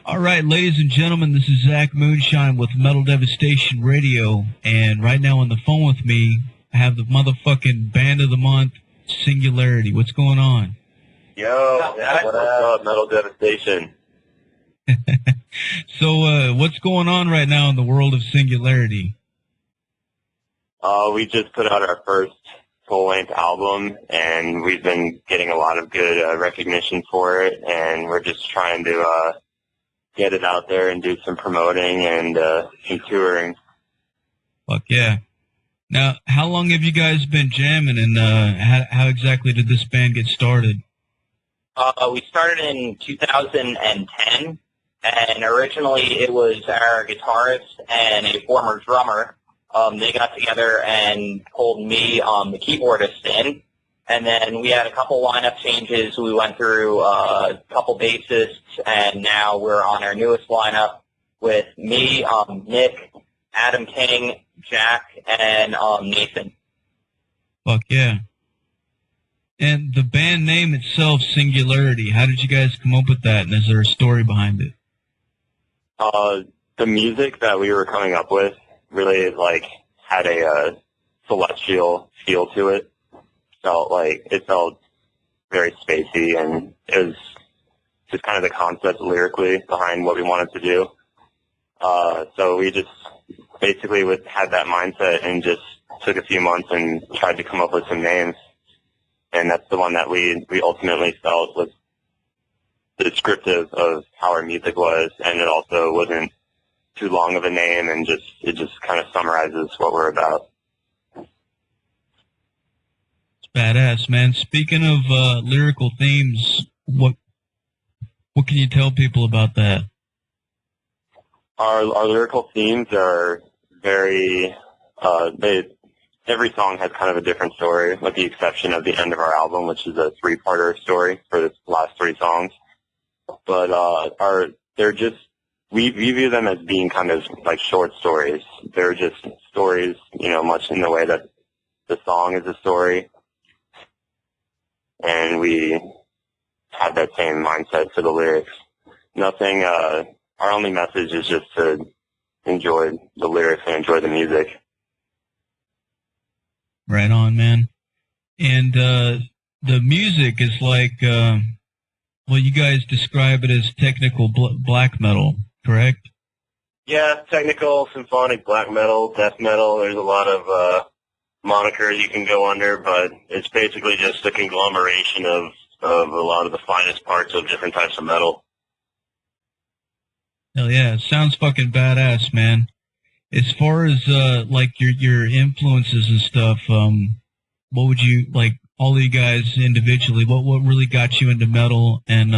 All right, ladies and gentlemen, this is Zach Moonshine with Metal Devastation Radio, and right now on the phone with me, I have the motherfucking band of the month, Singularity. What's going on? Yo, what's up, Metal Devastation? So, what's going on right now in the world of Singularity? We just put out our first full-length album, and we've been getting a lot of good recognition for it, and we're just trying to get it out there and do some promoting and some touring. Fuck yeah. Now, how long have you guys been jamming, and how exactly did this band get started? We started in 2010, and originally it was our guitarist and a former drummer. They got together and pulled me, the keyboardist, in. And then we had a couple lineup changes. We went through a couple bassists, and now we're on our newest lineup with me, Nick, Adam King, Jack, and Nathan. Fuck yeah. And the band name itself, Singularity, how did you guys come up with that, and is there a story behind it? The music that we were coming up with really, had a celestial feel to it. It felt very spacey, and it was just kind of the concept lyrically behind what we wanted to do. So we just basically had that mindset and just took a few months and tried to come up with some names. And that's the one that we ultimately felt was descriptive of how our music was, and it also wasn't too long of a name, and it just kind of summarizes what we're about. Badass, man. Speaking of lyrical themes, what can you tell people about that? Our lyrical themes are very every song has kind of a different story, with the exception of the end of our album, which is a three-parter story for the last three songs. But we view them as being kind of like short stories. They're just stories, much in the way that the song is a story. And we had that same mindset for the lyrics. Nothing, our only message is just to enjoy the lyrics and enjoy the music. Right on, man. And the music is like, you guys describe it as technical black metal, correct? Yeah, technical, symphonic, black metal, death metal. There's a lot of monikers you can go under, but it's basically just a conglomeration of a lot of the finest parts of different types of metal. Hell yeah, it sounds fucking badass, man. As far as your influences and stuff, what would you all of you guys individually? What really got you into metal, and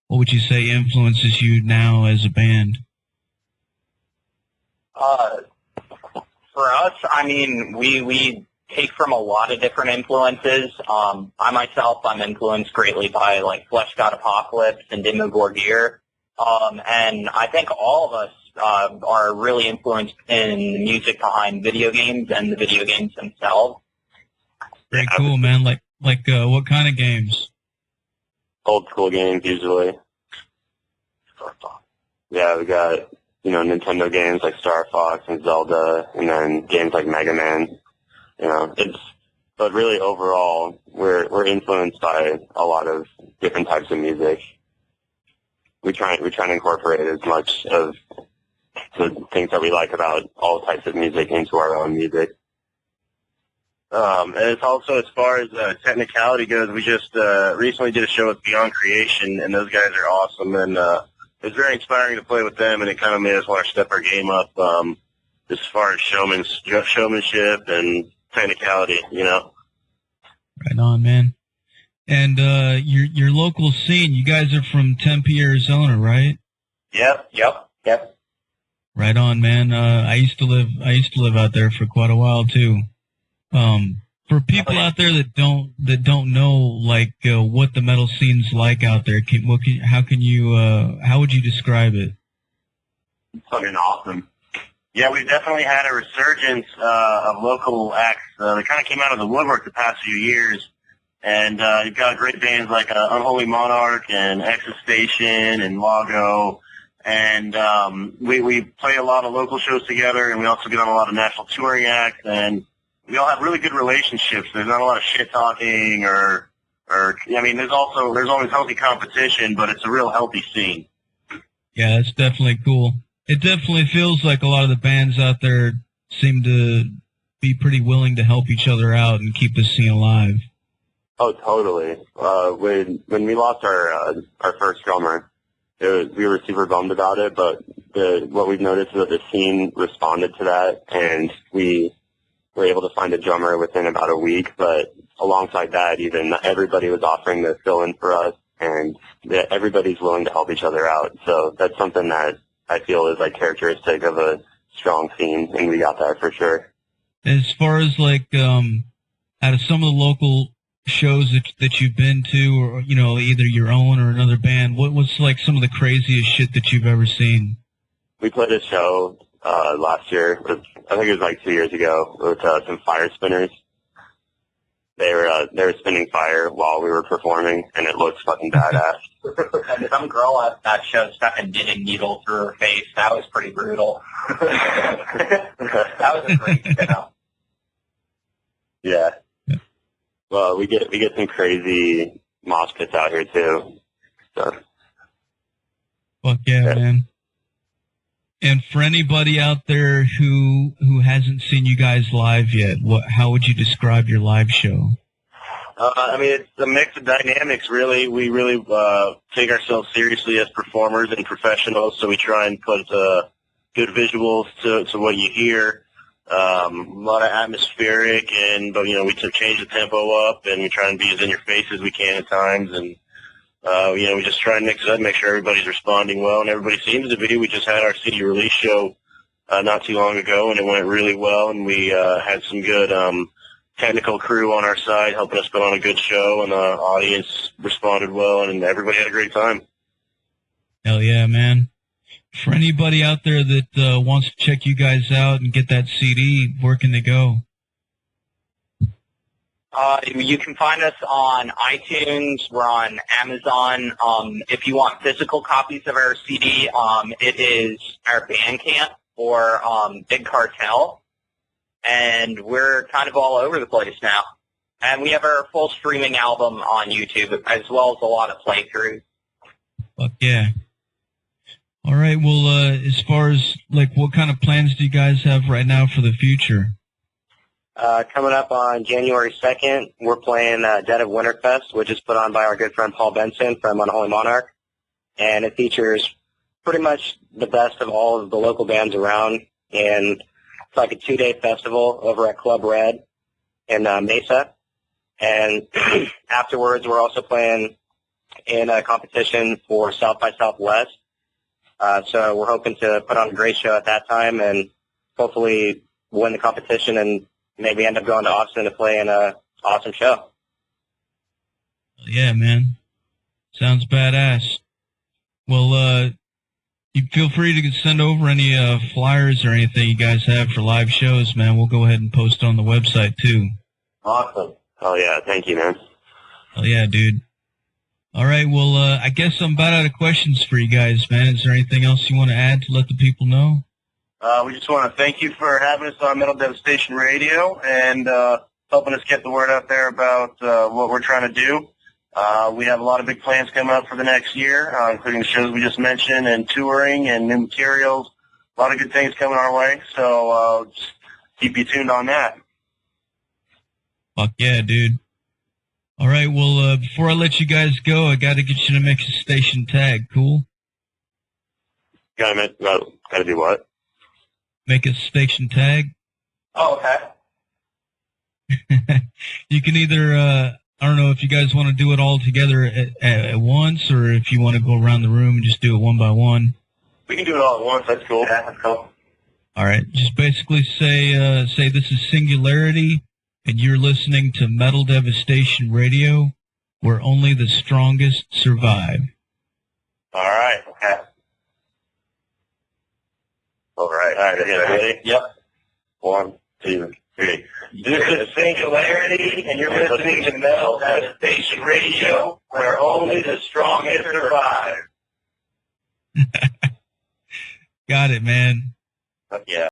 what would you say influences you now as a band? For us, I mean, we take from a lot of different influences. I myself, I'm influenced greatly by Flesh God Apocalypse and Dimmu Borgir. And I think all of us are really influenced in the music behind video games and the video games themselves. Very cool, man. Like what kind of games? Old school games, usually. Yeah, we got Nintendo games like Star Fox and Zelda, and then games like Mega Man. But really overall, we're influenced by a lot of different types of music. We try to incorporate as much of the things that we like about all types of music into our own music. And it's also, as far as technicality goes, we just recently did a show with Beyond Creation, and those guys are awesome, and it was very inspiring to play with them, and it kind of made us want to step our game up as far as showmanship and technicality, Right on, man. And your local scene, you guys are from Tempe, Arizona, right? Yep. Right on, man. I used to live out there for quite a while too. For people out there that don't know what the metal scene's like out there, how would you describe it? Fucking awesome. Yeah, we've definitely had a resurgence of local acts. They kind of came out of the woodwork the past few years. And you've got great bands like Unholy Monarch and Exit Station and Lago. And we play a lot of local shows together, and we also get on a lot of national touring acts, and we all have really good relationships. There's not a lot of shit talking or I mean, there's always healthy competition, but it's a real healthy scene. Yeah, that's definitely cool. It definitely feels like a lot of the bands out there seem to be pretty willing to help each other out and keep the scene alive. Oh, totally. When we lost our first drummer, we were super bummed about it, but what we've noticed is that the scene responded to that, and we were able to find a drummer within about a week. But alongside that, even everybody was offering to fill in for us, and everybody's willing to help each other out. So that's something that I feel is like characteristic of a strong scene, and we got that for sure. As far as like out of some of the local shows that you've been to, or either your own or another band, what's like some of the craziest shit that you've ever seen? We played a show last year. I think it was like 2 years ago with some fire spinners. They were spinning fire while we were performing, and it looked fucking badass. And some girl at that show stuck a knitting needle through her face. That was pretty brutal. That was a great show. Yeah. Well, we get some crazy mosh pits out here too. So. Fuck yeah, man. And for anybody out there who hasn't seen you guys live yet, how would you describe your live show? I mean, it's a mix of dynamics, really. We really take ourselves seriously as performers and professionals, so we try and put good visuals to what you hear. A lot of atmospheric, but we change the tempo up, and we try and be as in your face as we can at times, and we just try and mix it up, make sure everybody's responding well, and everybody seems to be. We just had our CD release show not too long ago, and it went really well, and we had some good technical crew on our side helping us put on a good show, and the audience responded well, and everybody had a great time. Hell yeah, man. For anybody out there that wants to check you guys out and get that CD, where can they go? You can find us on iTunes. We're on Amazon. If you want physical copies of our CD, it is our Bandcamp or Big Cartel. And we're kind of all over the place now. And we have our full streaming album on YouTube, as well as a lot of playthroughs. Fuck yeah. All right, well, as far as, like, what kind of plans do you guys have right now for the future? Coming up on January 2nd, we're playing Dead of Winterfest, which is put on by our good friend Paul Benson from Unholy Monarch. And it features pretty much the best of all of the local bands around. And it's like a 2-day festival over at Club Red in Mesa. And afterwards, we're also playing in a competition for South by Southwest. So we're hoping to put on a great show at that time and hopefully win the competition and maybe end up going to Austin to play in an awesome show. Yeah, man. Sounds badass. Well, you feel free to send over any flyers or anything you guys have for live shows, man. We'll go ahead and post it on the website, too. Awesome. Oh, yeah. Thank you, man. Oh, yeah, dude. All right, well, I guess I'm about out of questions for you guys, man. Is there anything else you want to add to let the people know? We just want to thank you for having us on Metal Devastation Radio and helping us get the word out there about what we're trying to do. We have a lot of big plans coming up for the next year, including the shows we just mentioned and touring and new materials. A lot of good things coming our way, so just keep you tuned on that. Fuck yeah, dude. All right, well, before I let you guys go, I got to get you to make a station tag, cool? Gotta do what? Make a station tag. Oh, okay. You can either, I don't know if you guys want to do it all together at once, or if you want to go around the room and just do it one by one. We can do it all at once. That's cool. Yeah, that's cool. All right, just basically say this is Singularity, and you're listening to Metal Devastation Radio, where only the strongest survive. All right. Okay. All right. All right. Ready? Yep. 1, 2, 3. Great. This is Singularity, and you're listening to Metal Station Radio, where only the strongest survive. Got it, man. Yeah.